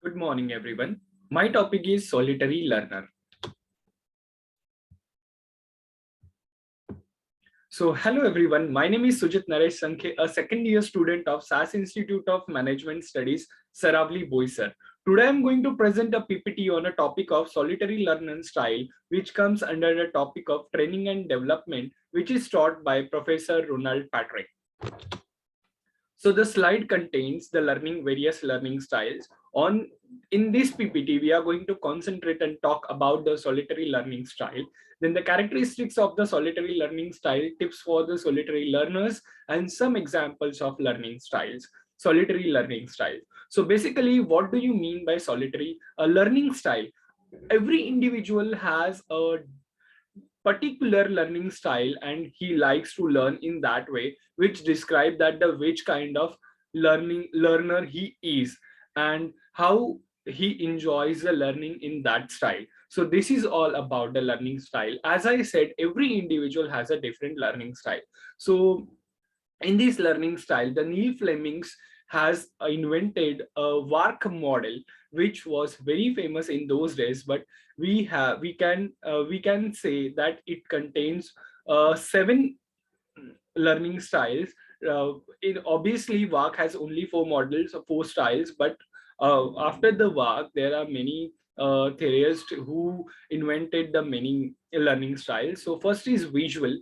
Good morning, everyone. My topic is solitary learner. So, hello everyone. My name is Sujit Sankhe, a second-year student of SAS Institute of Management Studies, Saravli, Boisar. Today, I'm going to present a PPT on a topic of solitary learner style, which comes under the topic of training and development, which is taught by Professor Ronald Patrick. So the slide contains the various learning styles. In this PPT, we are going to concentrate and talk about the solitary learning style. Then the characteristics of the solitary learning style, tips for the solitary learners, and some examples of learning styles. Solitary learning style. So basically, what do you mean by solitary learning style? Every individual has a particular learning style and he likes to learn in that way, which describe that the which kind of learner he is and how he enjoys the learning in that style. So this is all about the learning style. As I said, every individual has a different learning style. So in this learning style, the Neil Flemings has invented a work model which was very famous in those days, but we can say that it contains seven learning styles. In obviously work has only four models or four styles, but after the work there are many theorists who invented the many learning styles. So first is visual.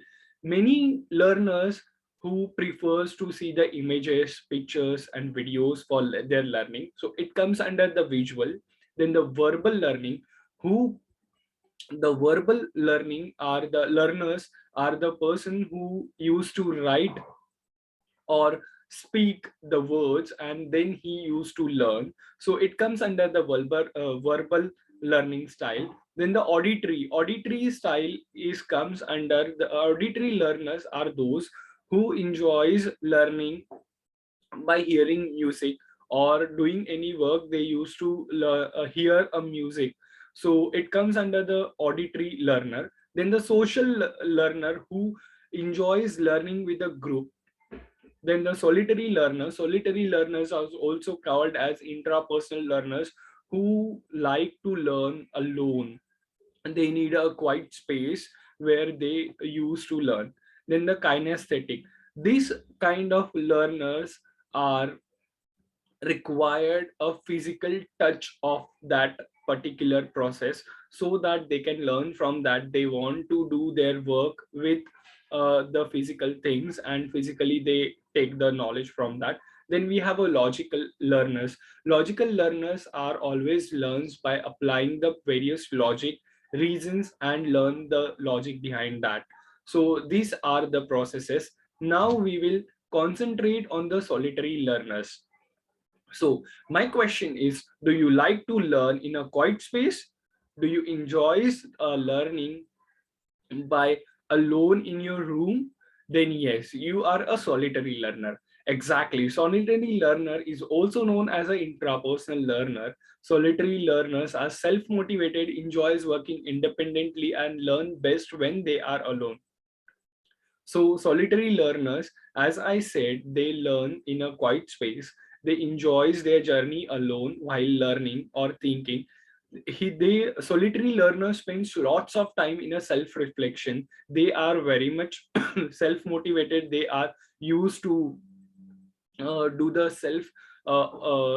Many learners who prefers to see the images, pictures and videos for their learning, so it comes under the visual. Then the verbal learning, who the verbal learning are the learners are the person who used to write or speak the words and then he used to learn. So it comes under the verbal learning style. Then the auditory style is comes under the auditory learners are those who enjoys learning by hearing music or doing any work they used to hear a music. So it comes under the auditory learner. Then the social learner who enjoys learning with a group. Then the solitary learners are also called as intrapersonal learners who like to learn alone. And they need a quiet space where they used to learn. Then the kinesthetic. These kind of learners are required a physical touch of that particular process so that they can learn from that. They want to do their work with the physical things and physically they take the knowledge from that. Then we have a logical learners are always learns by applying the various logic reasons and learn the logic behind that. So these are the processes. Now we will concentrate on the solitary learners. So my question is, do you like to learn in a quiet space? Do you enjoy learning by alone in your room? Then yes, you are a solitary learner. Exactly. Solitary learner is also known as an intrapersonal learner. Solitary learners are self-motivated, enjoys working independently and learn best when they are alone. So solitary learners, as I said, they learn in a quiet space. They enjoys their journey alone while learning or thinking. They solitary learners spends lots of time in a self-reflection. They are very much self-motivated. They are used to do the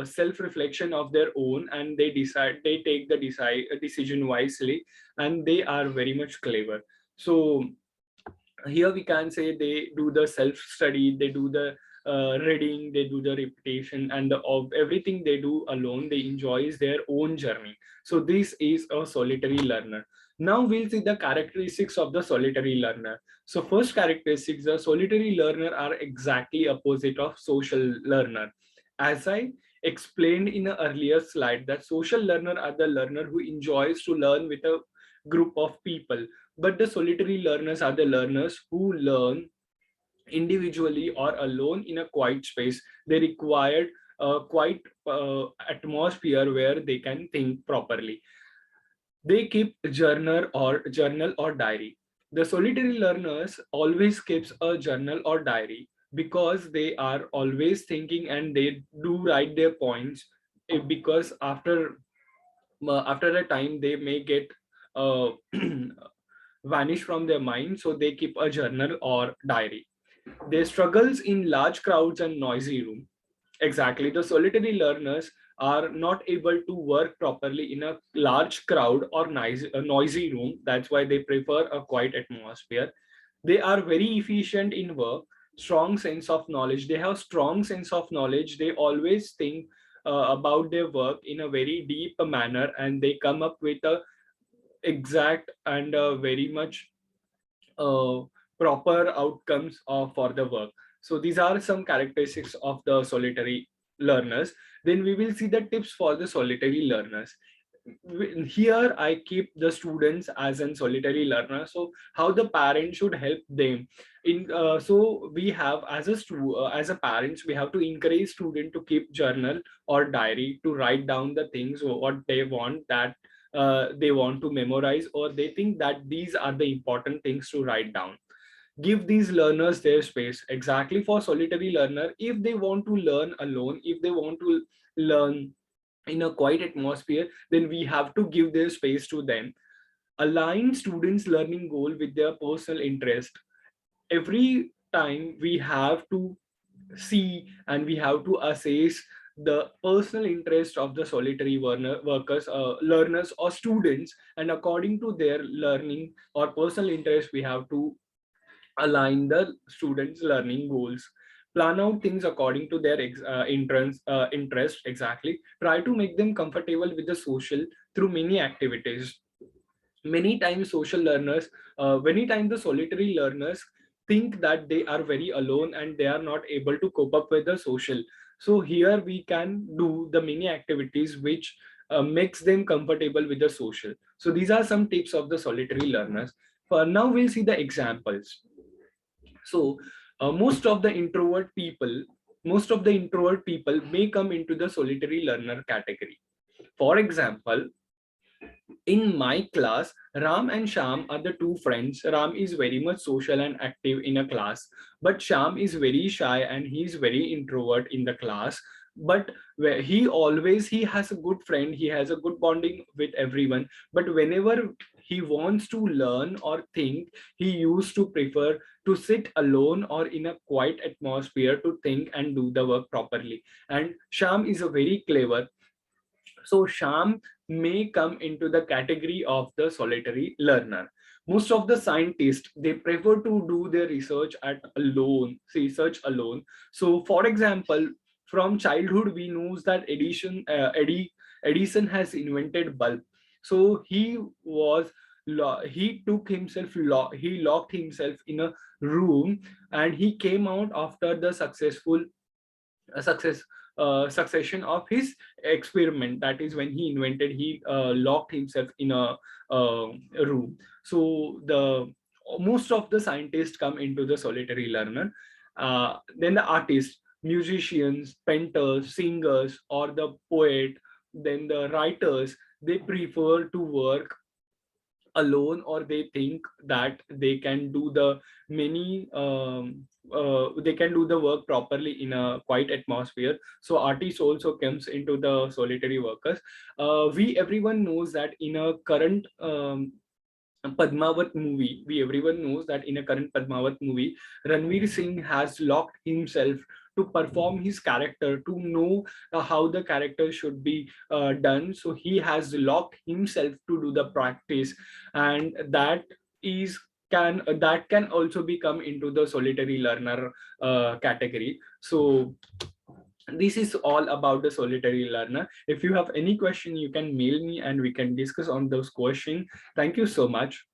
self reflection of their own, and they take the decision wisely, and they are very much clever. So here we can say they do the self study, they do the reading, they do the repetition, and of everything they do alone. They enjoys their own journey. So this is a solitary learner. Now we'll see the characteristics of the solitary learner. So first characteristics, the solitary learner are exactly opposite of social learner. As I explained in an earlier slide, that social learner are the learner who enjoys to learn with a group of people, but the solitary learners are the learners who learn individually or alone in a quiet space. They require a quiet atmosphere where they can think properly. They keep journal or diary. The solitary learners always keeps a journal or diary because they are always thinking and they do write their points because after a time they may get uh, vanish from their mind, so they keep a journal or diary. Their struggles in large crowds and noisy room. Exactly, the solitary learners are not able to work properly in a large crowd or noisy room. That's why they prefer a quiet atmosphere. They are very efficient in work, strong sense of knowledge. They have strong sense of knowledge. They always think about their work in a very deep manner, and they come up with a exact and very much uh, proper outcomes for the work. So these are some characteristics of the solitary learners. Then we will see the tips for the solitary learners. Here I keep the students as an solitary learner. So how the parent should help them in. So we have as a parents, we have to encourage student to keep journal or diary to write down the things what they want to memorize, or they think that these are the important things to write down. Give these learners their space. Exactly, for solitary learner, if they want to learn alone, if they want to learn in a quiet atmosphere, then we have to give their space to them. Align students learning goal with their personal interest. Every time we have to see and we have to assess the personal interest of the solitary workers, learners or students, and according to their learning or personal interest, we have to align the students learning goals. Plan out things according to their interest. Exactly, try to make them comfortable with the social through many activities. Many times social learners, many times the solitary learners think that they are very alone and they are not able to cope up with the social. So here we can do the many activities which makes them comfortable with the social. So these are some tips of the solitary learners. For now we'll see the examples. So most of the introvert people may come into the solitary learner category. For example, in my class, Ram and Sham are the two friends. Ram is very much social and active in a class, but Sham is very shy and he is very introvert in the class. But where he has a good friend, he has a good bonding with everyone. But whenever he wants to learn or think, he used to prefer to sit alone or in a quiet atmosphere to think and do the work properly. And Sham is a very clever, so Sham may come into the category of the solitary learner. Most of the scientists, they prefer to do their research alone. So for example, from childhood we know that Edison has invented bulb. So he took himself he locked himself in a room, and he came out after the succession of his experiment. That is when he locked himself in uh, room. So the most of the scientists come into the solitary learner. Then the artists, musicians, painters, singers, or the poet, then the writers, they prefer to work alone, or they think that they can do the many they can do the work properly in a quiet atmosphere. So artists also comes into the solitary workers. We everyone knows that in a current Padmavat movie, we everyone knows that in a current Padmavat movie, Ranveer Singh has locked himself to perform his character, to know how the character should be done. So he has locked himself to do the practice, and that can also become into the solitary learner category. So this is all about the solitary learner. If you have any question, you can mail me and we can discuss on those questions. Thank you so much.